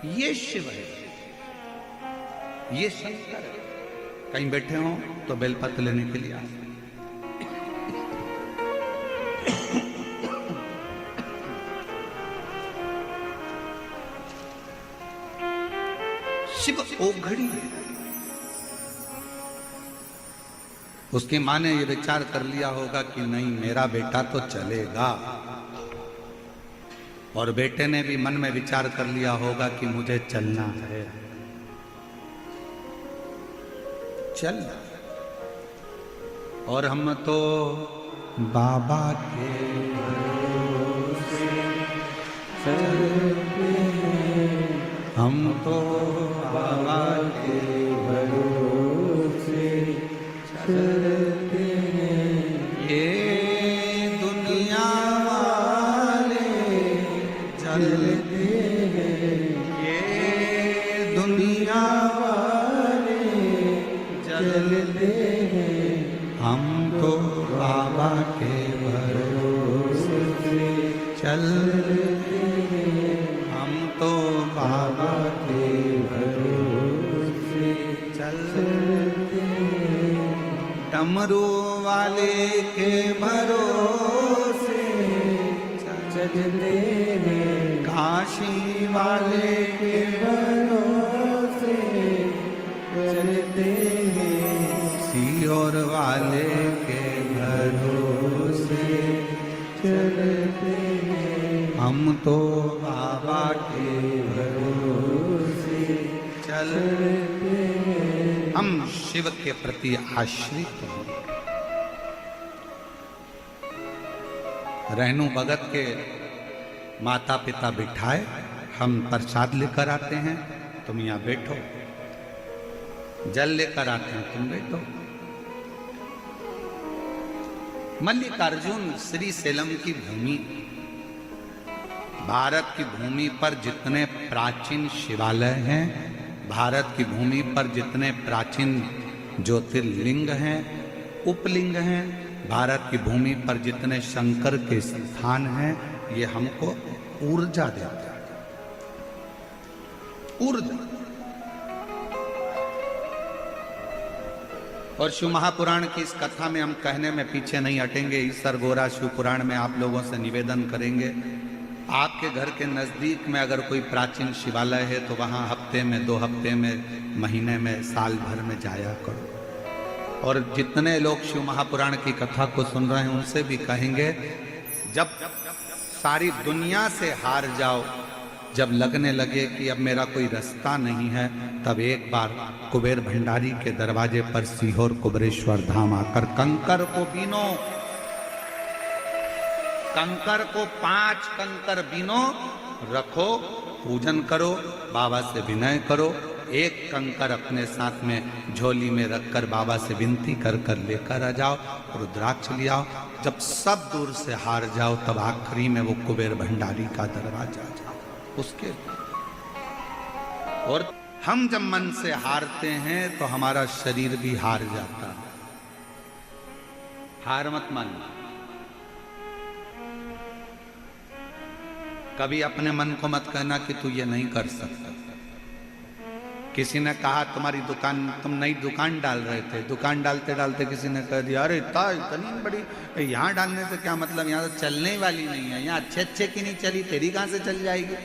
ये शिव है, ये शंकर है। कहीं बैठे हो तो बेलपत्र लेने के लिए आए। शिव ओघड़ी है। उसकी माँ ने ये विचार कर लिया होगा कि नहीं मेरा बेटा तो चलेगा, और बेटे ने भी मन में विचार कर लिया होगा कि मुझे चलना है। चल, और हम तो बाबा के भरोसे चलते हैं, हम तो बाबा के भरोसे चलते हैं। ये दुनिया वाले चलते हैं, ये दुनिया वाले चलते हैं, हम तो बाबा के भरोसे चलते हैं, हम तो बाबा के भरोसे चलते हैं। डमरू वाले के भरोसे चलते हैं, काशी वाले के भरोसे चलते हैं, सीहोर वाले के भरोसे चलते हैं, हम तो बाबा के भरोसे चलते हैं। हम शिव के प्रति आश्रित हैं। रहनु भगत के माता पिता बिठाए, हम प्रसाद लेकर आते हैं, तुम यहाँ बैठो, जल लेकर आते हैं, तुम बैठो। मल्लिकार्जुन श्री सेलम की भूमि, भारत की भूमि पर जितने प्राचीन शिवालय हैं, भारत की भूमि पर जितने प्राचीन ज्योतिर्लिंग हैं, उपलिंग हैं, भारत की भूमि पर जितने शंकर के स्थान हैं, ये हमको ऊर्जा देते हैं। ऊर्जा। और शिव महापुराण की इस कथा में हम कहने में पीछे नहीं हटेंगे। ईसर गोरा शिव पुराण में आप लोगों से निवेदन करेंगे, आपके घर के नज़दीक में अगर कोई प्राचीन शिवालय है तो वहाँ हफ्ते में, 2 हफ्ते में, महीने में, साल भर में जाया करो। और जितने लोग शिव महापुराण की कथा को सुन रहे हैं उनसे भी कहेंगे, जब सारी दुनिया से हार जाओ, जब लगने लगे कि अब मेरा कोई रास्ता नहीं है, तब एक बार कुबेर भंडारी के दरवाजे पर सीहोर कुबेरेश्वर धाम आकर कंकर को बीनो, कंकर को 5 कंकर बीनो, रखो, पूजन करो, बाबा से विनय करो, एक कंकर अपने साथ में झोली में रखकर बाबा से विनती कर कर लेकर आ जाओ, रुद्राक्ष ले आओ। जब सब दूर से हार जाओ, तब आखिरी में वो कुबेर भंडारी का दरवाजा जाओ उसके। और हम जब मन से हारते हैं तो हमारा शरीर भी हार जाता है। हार मत मानो। कभी अपने मन को मत कहना कि तू ये नहीं कर सकता। किसी ने कहा तुम्हारी दुकान, तुम नई दुकान डाल रहे थे, दुकान डालते डालते किसी ने कह दिया अरे इतनी बड़ी, यहाँ डालने से क्या मतलब, यहाँ तो चलने वाली नहीं है, यहाँ अच्छे अच्छे की नहीं चली, तेरी कहां से चल जाएगी।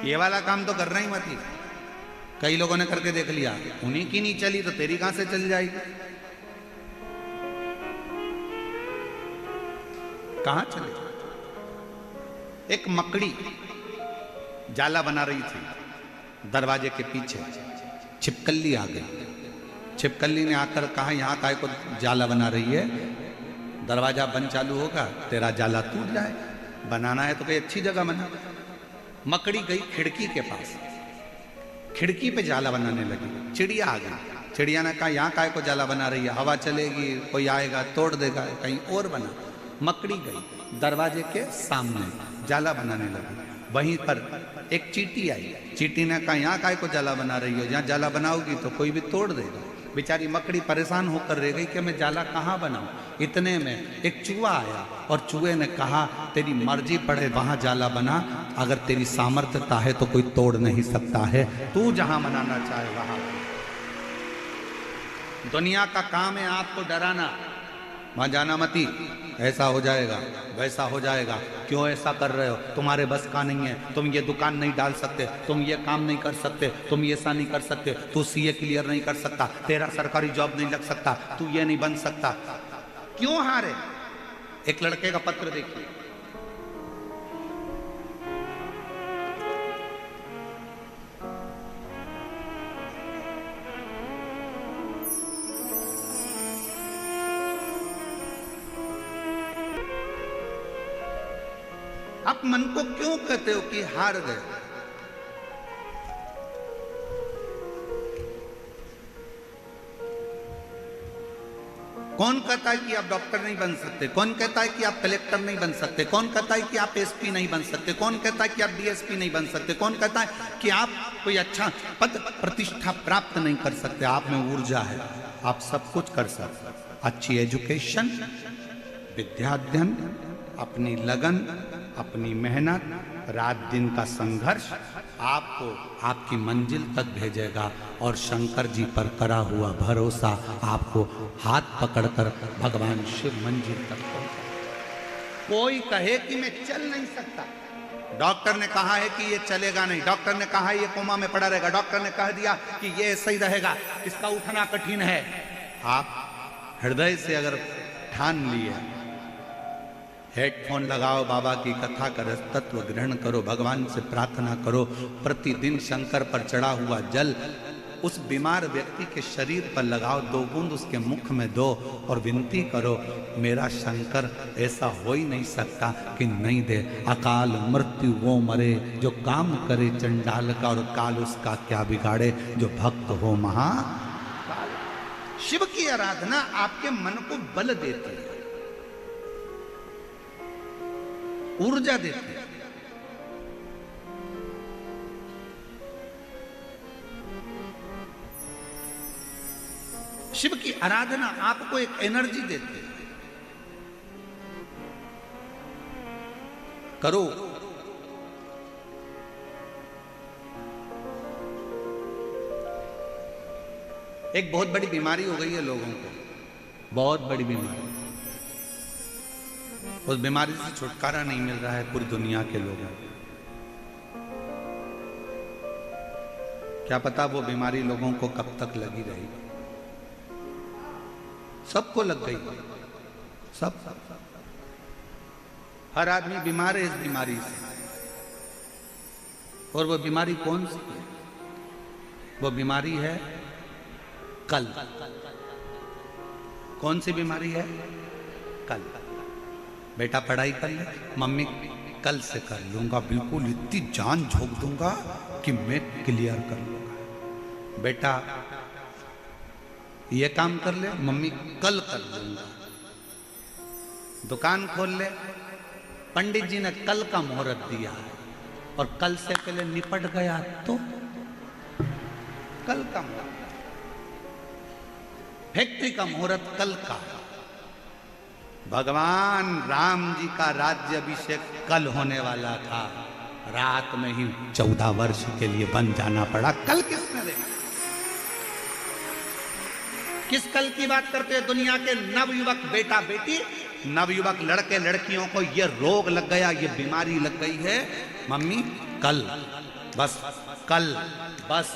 ये वाला काम तो करना ही मत ही। कई लोगों ने करके देख लिया, उन्हीं की नहीं चली तो तेरी कहां से चल जाएगी। कहां चले। एक मकड़ी जाला बना रही थी दरवाजे के पीछे, छिपकली आ गई। छिपकली ने आकर कहा यहाँ काय को जाला बना रही है, दरवाजा बंद चालू होगा तेरा जाला टूट जाए, बनाना है तो कोई अच्छी जगह बना। मकड़ी गई खिड़की के पास, खिड़की पे जाला बनाने लगी। चिड़िया आ गई, चिड़िया ने कहा यहाँ काय को जाला बना रही है, हवा चलेगी, कोई आएगा तोड़ देगा, कहीं और बना। मकड़ी गई दरवाजे के सामने जाला बनाने लगी। वहीं पर एक चींटी आई, चींटी ने कहा यहाँ काय को जाला बना रही हो, यहाँ जाला बनाओगी तो कोई भी तोड़ देगा। बेचारी मकड़ी परेशान होकर रह गई कि मैं जाला कहाँ बनाऊं। इतने में एक चूहा आया और चूहे ने कहा तेरी मर्जी पड़े वहां जाला बना, अगर तेरी सामर्थ्यता है तो कोई तोड़ नहीं सकता है, तू जहां बनाना चाहे वहां। दुनिया का काम है आपको डराना, वहां जाना मती, ऐसा हो जाएगा वैसा हो जाएगा, क्यों ऐसा कर रहे हो, तुम्हारे बस का नहीं है, तुम ये दुकान नहीं डाल सकते, तुम ये काम नहीं कर सकते, तुम ये ऐसा नहीं कर सकते, तू सीए क्लियर नहीं कर सकता, तेरा सरकारी जॉब नहीं लग सकता, तू ये नहीं बन सकता। क्यों हारे? एक लड़के का पत्र देखिए, आप मन को क्यों कहते हो कि हार गए? कौन कहता है कि आप डॉक्टर नहीं बन सकते? कौन कहता है कि आप कलेक्टर नहीं बन सकते? कौन कहता है कि आप एसपी नहीं बन सकते? कौन कहता है कि आप डीएसपी नहीं बन सकते? कौन कहता है कि आप कोई अच्छा पद प्रतिष्ठा प्राप्त नहीं कर सकते? आप में ऊर्जा है, आप सब कुछ कर सकते। अच्छी एजुकेशन, विद्याध्ययन, अपनी लगन, अपनी मेहनत, रात दिन का संघर्ष आपको आपकी मंजिल तक भेजेगा, और शंकर जी पर करा हुआ भरोसा आपको हाथ पकड़कर भगवान शिव मंजिल तक पहुंचा। कोई कहे कि मैं चल नहीं सकता, डॉक्टर ने कहा है कि ये चलेगा नहीं, डॉक्टर ने कहा ये कोमा में पड़ा रहेगा, डॉक्टर ने कह दिया कि ये सही रहेगा, इसका उठना कठिन है। आप हृदय से अगर ठान लिए, हेडफोन लगाओ, बाबा की कथा कर, तत्व ग्रहण करो, भगवान से प्रार्थना करो, प्रतिदिन शंकर पर चढ़ा हुआ जल उस बीमार व्यक्ति के शरीर पर लगाओ, 2 बूंद उसके मुख में दो और विनती करो, मेरा शंकर ऐसा हो ही नहीं सकता कि नहीं दे। अकाल मृत्यु वो मरे जो काम करे चंडाल का, और काल उसका क्या बिगाड़े जो भक्त हो महाकाल। शिव की आराधना आपके मन को बल देती है, ऊर्जा देती है। शिव की आराधना आपको एक एनर्जी देती है। करो। एक बहुत बड़ी बीमारी हो गई है लोगों को, बहुत बड़ी बीमारी। उस बीमारी से छुटकारा नहीं मिल रहा है पूरी दुनिया के लोगों को। क्या पता वो बीमारी लोगों को कब तक लगी रहेगी। सबको लग गई, सब हर आदमी बीमार है इस बीमारी से। और वो बीमारी कौन सी है? वो बीमारी है कल। कौन सी बीमारी है? कल। बेटा पढ़ाई कर ले, मम्मी कल से कर लूंगा, बिल्कुल इतनी जान झोंक दूंगा कि मैं क्लियर कर लूंगा। बेटा ये काम कर ले, मम्मी कल कर लूंगा। दुकान खोल ले, पंडित जी ने कल का मुहूर्त दिया है और कल से पहले निपट गया तो कल का मुहूर्त। फैक्ट्री का मुहूर्त कल का। भगवान राम जी का राज्य अभिषेक कल होने वाला था, रात में ही 14 वर्ष के लिए बन जाना पड़ा। कल किसने देखा? किस कल की बात करते हैं? दुनिया के नवयुवक बेटा बेटी, नवयुवक लड़के लड़कियों को ये रोग लग गया, ये बीमारी लग गई है। मम्मी कल, बस कल, बस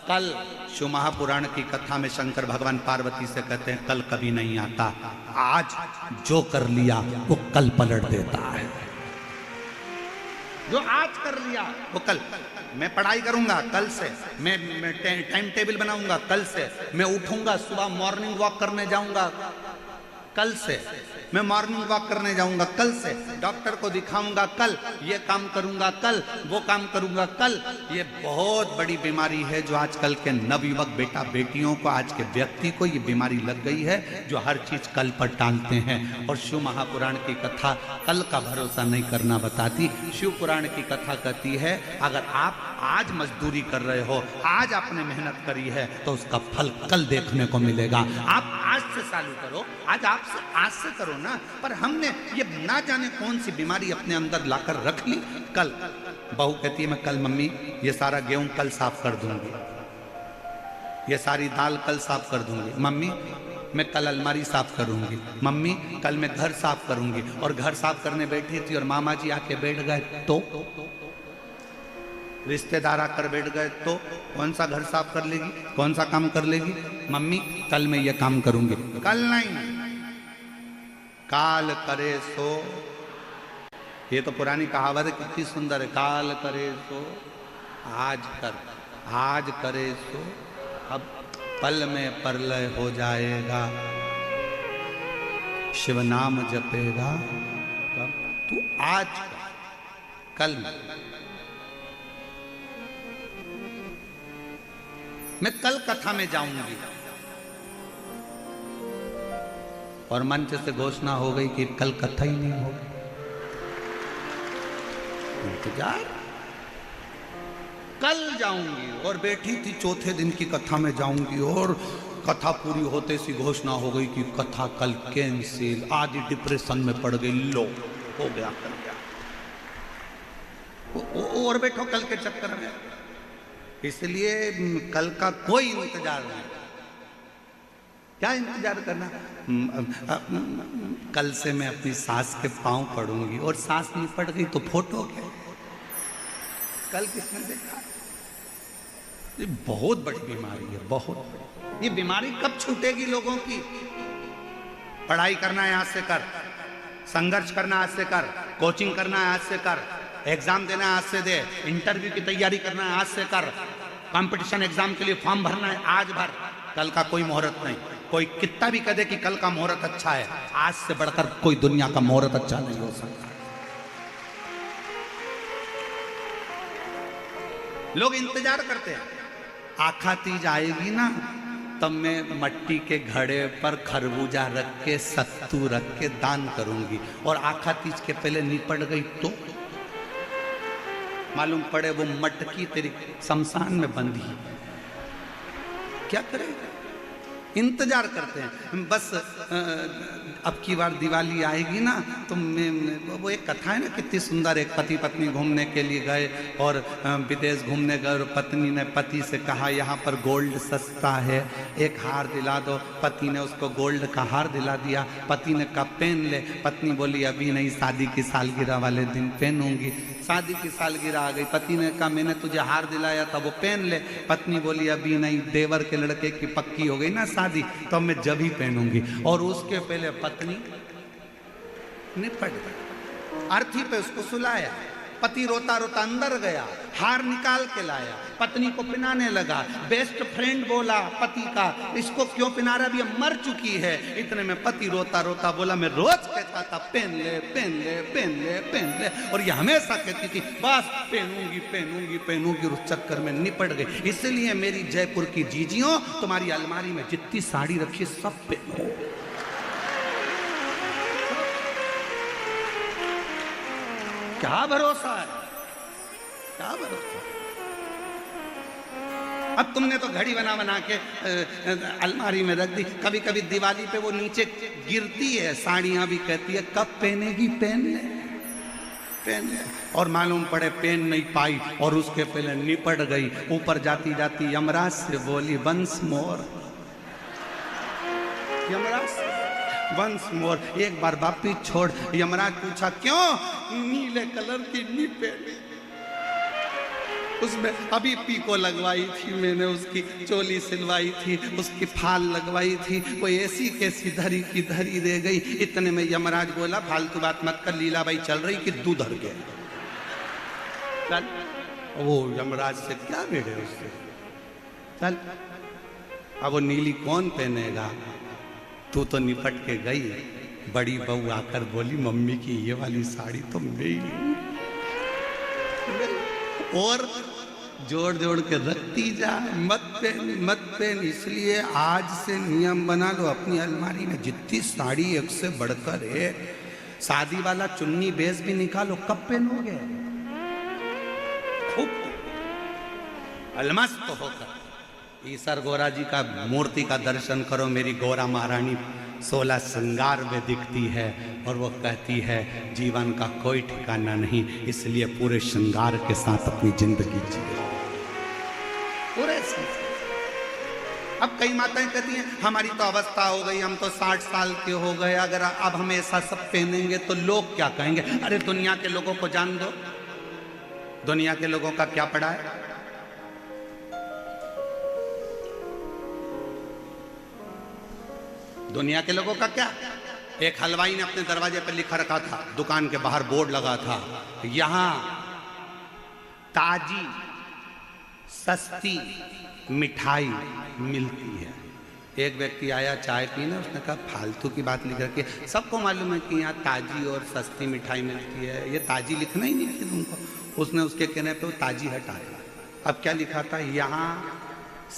कल। शिव महापुराण की कथा में शंकर भगवान पार्वती से कहते हैं कल कभी नहीं आता, आज जो कर लिया वो कल पलट देता है। जो आज कर लिया वो कल। मैं पढ़ाई करूंगा कल से, मैं टाइम टेबल बनाऊंगा कल से, मैं उठूंगा सुबह मॉर्निंग वॉक करने जाऊंगा कल से मैं मॉर्निंग वॉक करने जाऊंगा, कल से डॉक्टर को दिखाऊंगा, कल ये काम करूंगा, कल वो काम करूंगा, कल। ये बहुत बड़ी बीमारी है जो आजकल के नवयुवक बेटा बेटियों को, आज के व्यक्ति को ये बीमारी लग गई है, जो हर चीज कल पर टालते हैं। और शिव महापुराण की कथा कल का भरोसा नहीं करना बताती। शिव पुराण की कथा कहती है अगर आप आज मजदूरी कर रहे हो, आज आपने मेहनत करी है, तो उसका फल कल देखने को मिलेगा। आप आज से चालू करो, आज से करो ना। पर हमने ये ना जाने कौन सी बीमारी अपने अंदर लाकर रख ली। कल बहू कहती है मैं कल मम्मी ये सारा गेहूं कल साफ कर दूंगी, ये सारी दाल कल साफ कर दूंगी, मम्मी मैं कल अलमारी साफ करूंगी, मम्मी कल मैं घर साफ करूंगी। और घर साफ करने बैठी थी और मामा जी आके बैठ गए तो रिश्तेदार आकर बैठ गए तो कौन सा घर साफ कर लेगी, कौन सा काम कर लेगी। मम्मी कल मैं ये काम करूंगी, कल नहीं, काल करे सो। ये तो पुरानी कहावत है, कितनी सुंदर है। काल करे सो आज कर, आज करे सो अब पल में प्रलय हो जाएगा। शिव नाम जपेगा तू आज कल मैं कल कथा में जाऊंगी। और मंच से घोषणा हो गई कि कल कथा ही नहीं होगी। इंतजार, कल जाऊंगी। और बैठी थी चौथे दिन की कथा में जाऊंगी और कथा पूरी होते सी घोषणा हो गई कि कथा कल कैंसिल। आदि डिप्रेशन में पड़ गई, लो हो गया कल गया। और बैठो कल के चक्कर में। इसलिए कल का कोई इंतजार नहीं। क्या इंतजार करना। कल से मैं अपनी सास के पांव पड़ूंगी और सास नहीं पड़ गई तो फोटो क्या, कल किसने देखा। ये बहुत बड़ी बीमारी है, बहुत बड़ी। ये बीमारी कब छूटेगी लोगों की। पढ़ाई करना है आज से कर, संघर्ष करना आज से कर, कोचिंग करना है आज से कर, एग्जाम देना है आज से दे, इंटरव्यू की तैयारी करना है आज से कर, कंपटीशन एग्जाम के लिए फॉर्म भरना है आज भर। कल का कोई मुहूर्त नहीं। कोई कितना भी कह दे कि कल का मुहूर्त अच्छा है, आज से बढ़कर कोई दुनिया का मुहूर्त अच्छा नहीं हो सकता। लोग इंतजार करते हैं। आखा तीज आएगी ना तब मैं मट्टी के घड़े पर खरबूजा रख के सत्तू रख के दान करूंगी। और आखा तीज के पहले निपट गई तो मालूम पड़े वो मटकी तेरी शमशान में बंधी। क्या करेगा। इंतजार करते हैं बस। अब की बार दिवाली आएगी ना तो वो एक कथा है ना कितनी सुंदर। एक पति पत्नी घूमने के लिए गए और विदेश घूमने गए और पत्नी ने पति से कहा यहाँ पर गोल्ड सस्ता है, एक हार दिला दो। पति ने उसको गोल्ड का हार दिला दिया। पति ने कहा पहन ले। पत्नी बोली अभी नहीं, शादी की सालगिरह वाले दिन पहनूंगी। शादी की सालगिरह आ गई। पति ने कहा मैंने तुझे हार दिलाया था वो पहन ले। पत्नी बोली अभी नहीं, देवर के लड़के की पक्की हो गई ना शादी तो मैं जब ही पहनूंगी। और उसके पहले पत्नी निपट गई। अर्थी पे उसको सुलाया। पति रोता रोता अंदर गया, हार निकाल के लाया, पत्नी को पिनाने लगा। बेस्ट फ्रेंड बोला पति का इसको क्यों पिना रहा, अभी मर चुकी है। इतने में पति रोता रोता बोला मैं रोज कहता था पहन ले पहन ले पहन ले पहन ले, और ये हमेशा कहती थी बस पहनूंगी पहनूंगी पहनूंगी। उस चक्कर में निपट गई। इसलिए मेरी जयपुर की जीजियों तुम्हारी अलमारी में जितनी साड़ी रखी सब पहनो। क्या भरोसा है, क्या भरोसा। अब तुमने तो घड़ी बना बना के अलमारी में रख दी। कभी कभी दिवाली पे वो नीचे गिरती है, साड़ियां भी कहती है कब पहनेगी, पहन ले पहन ले। और मालूम पड़े पहन नहीं पाई और उसके पहले निपट गई। ऊपर जाती जाती यमराज से बोली once more, Yamraj once more, एक बार वापिस छोड़। यमराज पूछा क्यों, नीले कलर की नी पहनी, उसमें अभी पीको लगवाई थी मैंने, उसकी चोली सिलवाई थी, उसकी फाल लगवाई थी, वो ऐसी कैसी धरी की धरी रह गई। इतने में यमराज बोला फालतू बात मत कर, लीलाबाई चल रही कि दूध हर गया। चल, वो यमराज से क्या भिड़े उससे, चल। अब वो नीली कौन पहनेगा, तू तो निपट के गई, बड़ी बहू आकर बोली मम्मी की ये वाली साड़ी तो मेरी। और जोड़ जोड़ के रखती जा, मत पहन। इसलिए आज से नियम बना लो अपनी अलमारी में, जितनी साड़ी एक से बढ़कर है, शादी वाला चुन्नी बेस भी निकालो, कब पहनोगे? खूब अलमस्त होकर ईसर गौरा जी का मूर्ति का दर्शन करो। मेरी गौरा महारानी 16 श्रृंगार में दिखती है और वो कहती है जीवन का कोई ठिकाना नहीं, इसलिए पूरे श्रृंगार के साथ अपनी जिंदगी जिए पूरे। अब कई माताएं कहती हैं हमारी तो अवस्था हो गई, हम तो 60 साल के हो गए, अगर अब हम ऐसा सब पहनेंगे तो लोग क्या कहेंगे? अरे दुनिया के लोगों को जान दो, दुनिया के लोगों का क्या पड़ा है? दुनिया के लोगों का क्या? एक हलवाई ने अपने दरवाजे पर लिखा रखा था, दुकान के बाहर बोर्ड लगा था, यहां ताजी सस्ती मिठाई मिलती है। एक व्यक्ति आया चाय पीने, उसने कहा फालतू की बात लिख रखी है, सबको मालूम है कि यहाँ ताजी और सस्ती मिठाई मिलती है, ये ताजी लिखना ही नहीं थी तुमको। उसने उसके कहने पे वो ताजी हटा दिया। अब क्या लिखा था? यहाँ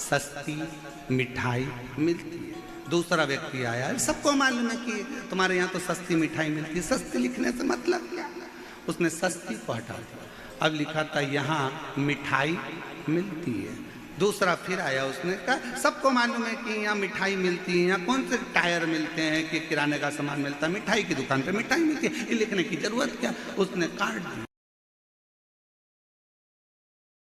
सस्ती मिठाई मिलती है। दूसरा व्यक्ति आया, सबको मालूम है कि तुम्हारे यहाँ तो सस्ती मिठाई मिलती है, सस्ती लिखने से मतलब क्या? उसने सस्ती को हटा दिया। अब लिखा था यहाँ मिठाई मिलती है। दूसरा फिर आया, उसने कहा सबको मालूम है कि यहाँ मिठाई मिलती है, यहाँ कौन से टायर मिलते हैं कि किराने का सामान मिलता है, मिठाई की दुकान पे मिठाई मिलती है, ये लिखने की जरूरत क्या? उसने काट दिया।